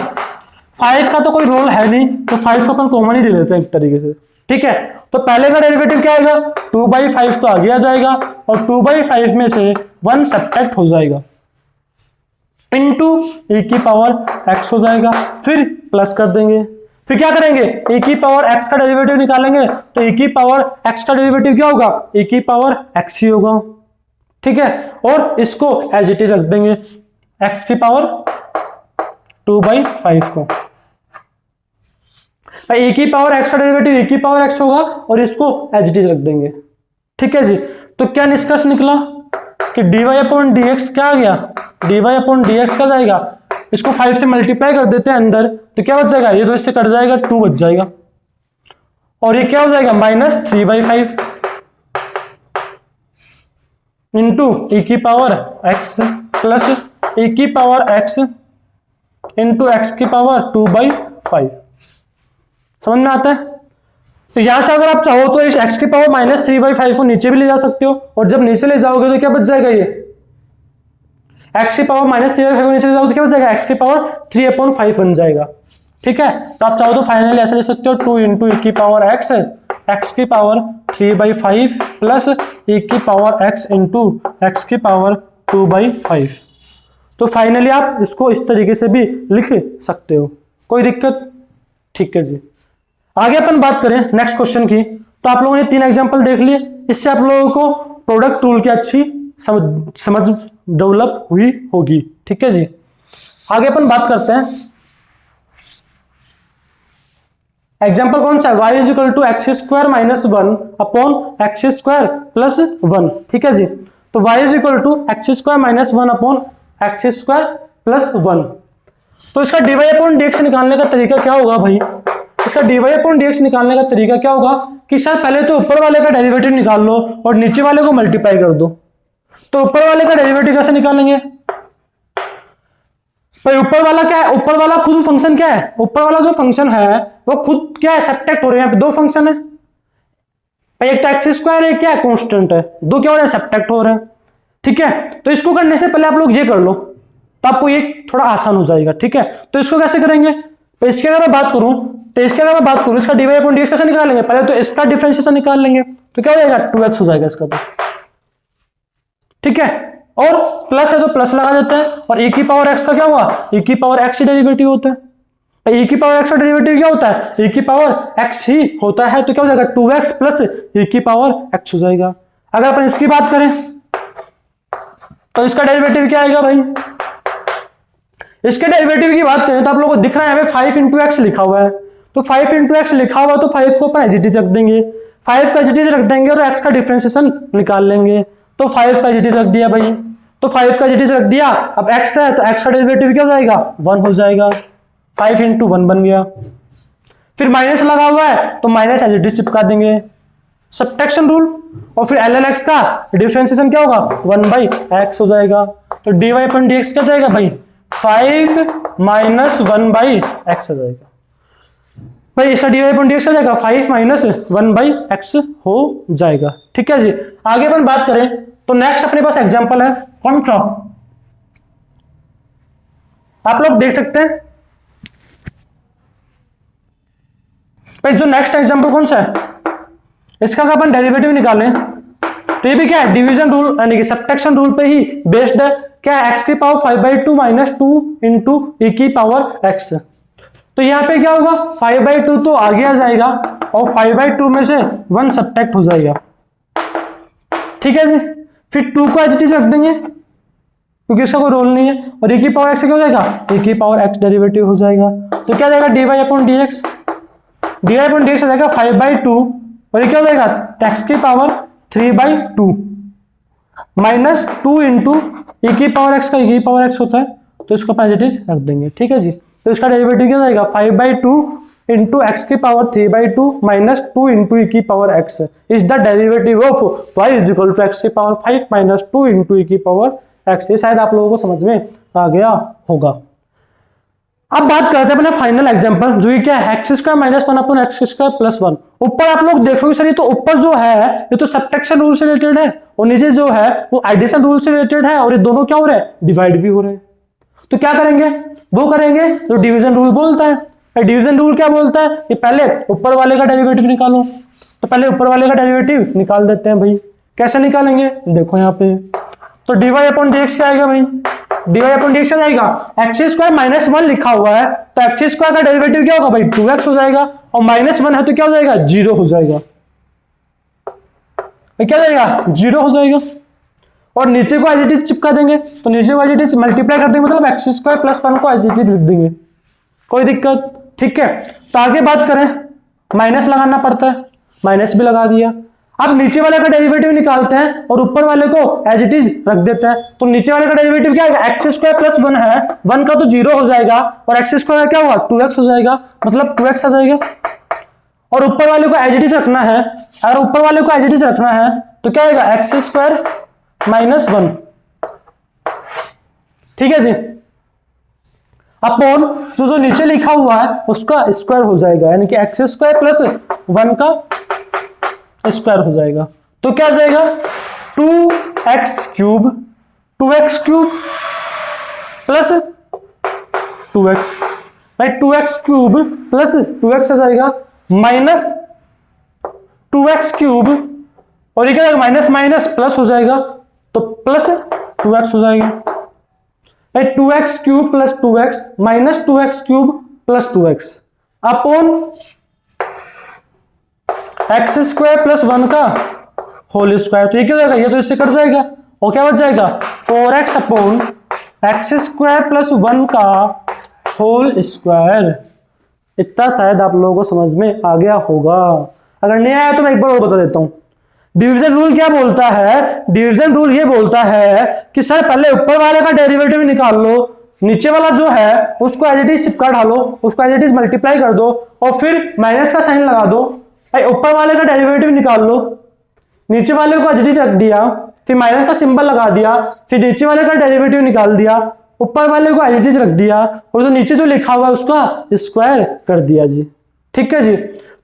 5 का तो कोई रोल है नहीं तो 5 को अपन कॉमन ही ले लेते हैं एक तरीके से। ठीक है, तो पहले का डेरिवेटिव क्या आएगा, 2/5 तो आगे आ जाएगा और 2/5 में से 1 सब्ट्रैक्ट हो जाएगा इनटू e की पावर x हो जाएगा, फिर प्लस कर देंगे, फिर क्या करेंगे, e की पावर x का डेरिवेटिव निकालेंगे तो e की पावर x का डेरिवेटिव क्या होगा, e की पावर x ही होगा। ठीक है, और इसको एज इट इज रख देंगे, x की पावर 2/5 को, e की पावर x का डेरिवेटिव e की पावर x होगा और इसको एज इट इज रख देंगे। ठीक है जी। तो क्या निष्कर्ष निकला कि dy अपॉन dx क्या आ गया, dy अपॉन dx क्या जाएगा, इसको 5 से मल्टीप्लाई कर देते हैं अंदर तो क्या बच जाएगा, ये तो इससे कट जाएगा, 2 बच जाएगा और ये क्या हो जाएगा, -3/5 इंटू e की पावर x प्लस e की पावर x इंटू x की पावर 2/5। समझ में आता है। तो यहां से अगर आप चाहो तो इस x की पावर -3/5 को नीचे भी ले जा सकते हो और जब नीचे ले जाओगे तो क्या बच जाएगा, ये x की पावर -3/5 को नीचे ले जाओगे तो क्या बच जाएगा, x की पावर 3/5 बन जाएगा। ठीक है, तो आप चाहो तो फाइनली ऐसे ले सकते हो 2 इंटू e की पावर x की पावर 3/5 प्लस e की पावर x इंटू x की पावर 2/5। तो फाइनली आप इसको इस तरीके से भी लिख सकते हो, कोई दिक्कत। ठीक है जी। आगे अपन बात करें नेक्स्ट क्वेश्चन की, तो आप लोगों ने 3 एग्जांपल देख लिए, इससे आप लोगों को प्रोडक्ट टूल की अच्छी समझ डेवलप हुई होगी। ठीक है जी। आगे अपन बात करते हैं, एग्जांपल कौन सा है, y is equal to x square minus 1 upon X square plus 1। ठीक है जी। तो y is equal to x square minus 1 upon X square plus 1। तो इसका dy अपॉन dx निकालने का तरीका क्या होगा भाई, इसका dy अपॉन dx निकालने का तरीका क्या होगा कि सर पहले तो ऊपर वाले का डेरिवेटिव निकाल लो और नीचे वाले को मल्टीप्लाई कर दो। तो ऊपर वाले का डेरिवेटिव कैसे निकालेंगे भाई, ऊपर वाला क्या है, ऊपर वाला खुद फंक्शन क्या है, ऊपर वाला जो फंक्शन है वो खुद क्या है, सब्ट्रैक्ट हो रहे हैं। यहाँ पे 2 फंक्शन है भाई, एक एक्स स्क्वायर है, क्या है, कांस्टेंट है, 2 क्या हो रहे हैं, सब्ट्रैक्ट हो रहे हैं। ठीक है, तो इसको करने से पहले आप लोग ये कर लो तो आपको ये थोड़ा आसान हो जाएगा। ठीक है, तो इसको कैसे करेंगे, तो इसकी अगर मैं बात करूं इसका dy अपॉन dx कैसे निकालेंगे, पहले तो इसका डिफरेंशिएशन निकाल लेंगे तो क्या हो जाएगा, 2x हो जाएगा इसका तो। ठीक है, और प्लस है तो प्लस लगा देते हैं और e की पावर x का क्या हुआ, e की पावर x ही डेरिवेटिव होता है। e की पावर x का डेरिवेटिव क्या होता है, e की पावर x ही होता है, तो क्या हो जाएगा 2x प्लस e की पावर x हो जाएगा। अगर अपन इसकी बात करें तो इसका डेरिवेटिव क्या आएगा भाई, इसके डेरिवेटिव की बात करें तो आप लोगों को दिख रहा है यहाँ पे 5 इंटू एक्स लिखा हुआ है, तो 5 इंटू एक्स लिखा हुआ तो 5 को अपन एज इट इज रख देंगे, 5 का एज इट इज रख देंगे और एक्स का डिफरेंशिएशन निकाल लेंगे। तो 5 का एज इट इज रख दिया भाई, तो 5 का एज इट इज रख दिया, अब एक्स है तो एक्स का डेरिवेटिव क्या हो जाएगा, 1 हो जाएगा, 5 इंटू 1 बन गया। फिर माइनस लगा हुआ है तो माइनस एज इट इज चिपका देंगे, सब्ट्रैक्शन रूल, और फिर एल एल एक्स का डिफरेंशिएशन क्या होगा, 1/x हो जाएगा। तो dy अपॉन dx क्या जाएगा भाई, 5 माइनस 1/x हो जाएगा भाई, इसका dy अपॉन dx क्या जाएगा, 5 माइनस 1/x हो जाएगा। ठीक है जी। आगे अपन बात करें तो नेक्स्ट अपने पास एग्जांपल है कौन सा, आप लोग देख सकते हैं भाई, जो नेक्स्ट एग्जांपल कौन सा है, इसका अगर अपन डेरिवेटिव निकालें तो ये भी क्या है, डिवीजन रूल यानी कि सब्ट्रैक्शन रूल पे ही बेस्ड है। क्या है, x की पावर 5/2 माइनस 2 इंटू e की पावर x। तो यहाँ पे क्या होगा, 5/2 तो आगे आ जाएगा और 5/2 में से 1 सब्ट्रैक्ट हो जाएगा। ठीक है जी। फिर 2 को एज इट इज रख देंगे क्योंकि इसका कोई रोल नहीं है, और e की पावर x से क्या हो जाएगा, e की पावर x डेरिवेटिव हो जाएगा। तो क्या जाएगा, dy upon dx, dy upon dx हो जाएगा 5/2 और ये क्या हो जाएगा, x की पावर 3/2 माइनस 2 इंटू e की पावर x का e की पावर x होता है तो इसको एज इट इज रख देंगे। ठीक है जी। तो इसका डेरिवेटिव क्या हो जाएगा, 5/2 इंटू एक्स की पावर 3/2 माइनस 2 इंटू e की power x is the derivative of y is equal to x की पावर 5 माइनस 2 इंटू e की पावर x। ये शायद आप लोगों को समझ में आ गया होगा। अब बात करते हैं अपने फाइनल एग्जांपल, जो ये क्या है, x square minus one upon X square plus one. ऊपर आप लोग देखोगे सर ये तो ऊपर जो है ये तो सब्ट्रैक्शन रूल से रिलेटेड है, और नीचे जो है वो एडिशन रूल से रिलेटेड है, और ये दोनों क्या हो रहे हैं, डिवाइड भी हो रहे हैं। तो क्या करेंगे, वो करेंगे जो डिवीजन रूल बोलता है। डिवीजन रूल क्या बोलता है, ये पहले ऊपर वाले का डेरिवेटिव निकालो, तो पहले ऊपर वाले का डेरिवेटिव निकाल देते हैं भाई। कैसे निकालेंगे, देखो यहाँ पे, तो dy अपॉन dx क्या आएगा भाई, dy अपॉन dx क्या आएगा, एक्स स्क्वायर माइनस वन लिखा हुआ है, तो एक्स स्क्वायर का डेरिवेटिव क्या होगा भाई, 2x हो जाएगा, और माइनस वन है तो क्या हो जाएगा, 0 हो जाएगा, क्या हो जाएगा, 0 हो जाएगा। और नीचे को एज इट इज चिपका देंगे, तो नीचे को एज इट इज मल्टीप्लाई कर देंगे, मतलब एक्स स्क्वायर प्लस वन को एज इट इज लिख देंगे, कोई दिक्कत, ठीक है। तो आगे बात करें, माइनस लगाना पड़ता है, माइनस भी लगा दिया। अब नीचे वाले का डेरिवेटिव निकालते हैं और ऊपर वाले को एज इट इज रख देते हैं, तो नीचे वाले का डेरिवेटिव क्या आएगा, एक्स स्क्वायर प्लस वन है, वन का तो 0 हो जाएगा, और एक्स स्क्वायर क्या होगा, 2x हो जाएगा, मतलब 2x आ जाएगा। और ऊपर वाले को एज इट इज रखना है, अगर ऊपर वाले को एज इट इज रखना है तो क्या आएगा, एक्स स्क्वायर माइनस वन, ठीक है जी, अपॉन जो नीचे लिखा हुआ है उसका स्क्वायर हो जाएगा, यानी कि एक्स स्क्वायर प्लस वन का स्क्वायर हो जाएगा। तो क्या आ जाएगा, 2x क्यूब प्लस 2x, भाई 2x क्यूब प्लस 2x आ जाएगा, माइनस 2x क्यूब, और ये क्या आएगा, माइनस माइनस प्लस हो जाएगा, तो प्लस 2x हो जाएगा, 2x cube plus 2x minus 2x cube plus 2x upon X square plus one का होल स्क्वायर। तो ये क्या हो जाएगा, ये तो इससे कट जाएगा, और क्या बच जाएगा, 4x upon X square plus one का होल स्क्वायर। इतना शायद आप लोगों को समझ में आ गया होगा, अगर नहीं आया तो मैं एक बार और बता देता हूं। डिवीजन रूल क्या बोलता है, डिवीजन रूल ये बोलता है कि सर पहले ऊपर वाले का डेरिवेटिव निकाल लो, नीचे वाला जो है उसको एज इट इज चिपका डालो, उसको एज इट इज मल्टीप्लाई कर दो, और फिर माइनस का साइन लगा दो। ऊपर वाले का डेरिवेटिव निकाल लो, नीचे वाले को एज इट इज रख दिया, फिर माइनस का सिंबल लगा दिया, फिर नीचे वाले का डेरिवेटिव निकाल दिया, ऊपर वाले को एज इट इज रख दिया, और जो नीचे जो लिखा हुआ है उसका स्क्वायर कर दिया जी, ठीक है जी।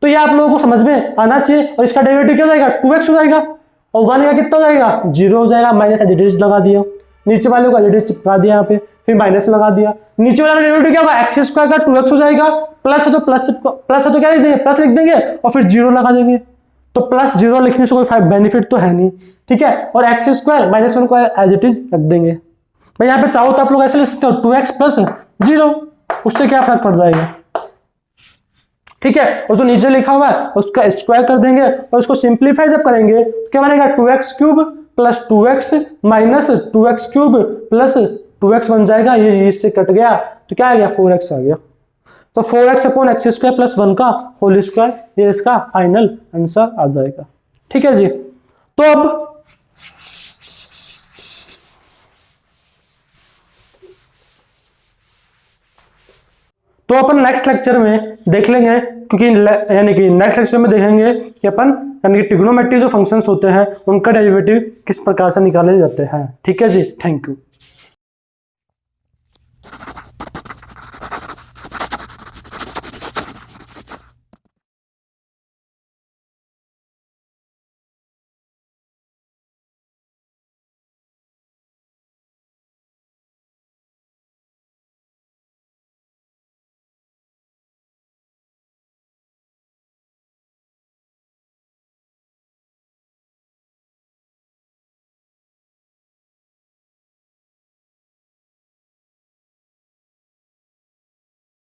तो ये आप लोगों को समझ में आना चाहिए। और इसका डेरिवेटिव क्या हो जाएगा, 2x हो जाएगा, और 1 का कितना हो जाएगा, 0 हो जाएगा, माइनस एज इट इज लगा दिया, नीचे वाले को एज इट इज चिपका दिया यहाँ पे, फिर माइनस लगा दिया, नीचे वाला डेरिवेटिव क्या होगा, एक्स स्क्वायर का 2x हो जाएगा, प्लस है तो प्लस है तो क्या लिख देंगे, प्लस लिख देंगे, और फिर 0 लगा देंगे, तो प्लस 0 लिखने से कोई बेनिफिट तो है नहीं, ठीक है। और एक्स स्क्वायर माइनस वन को एज इट इज रख देंगे। भाई यहाँ पे चाहो तो आप लोग ऐसे लिख सकते हो, 2x प्लस 0, उससे क्या फर्क पड़ जाएगा, ठीक है। और जो नीचे लिखा हुआ है उसका स्क्वायर कर देंगे, और उसको सिंप्लीफाई जब करेंगे तो क्या बनेगा, 2x cube plus 2x minus 2x cube plus 2x बन जाएगा, ये इससे कट गया तो क्या आ गया, 4x आ गया। तो 4x upon X square plus one का होल स्क्वायर, ये इसका फाइनल आंसर आ जाएगा, ठीक है जी। तो अब अपन नेक्स्ट लेक्चर में देख लेंगे, क्योंकि यानी कि नेक्स्ट लेक्चर में देखेंगे कि अपन यानी कि ट्रिग्नोमेट्री जो फंक्शंस होते हैं उनका डेरिवेटिव किस प्रकार से निकाले जाते हैं, ठीक है जी। Thank you.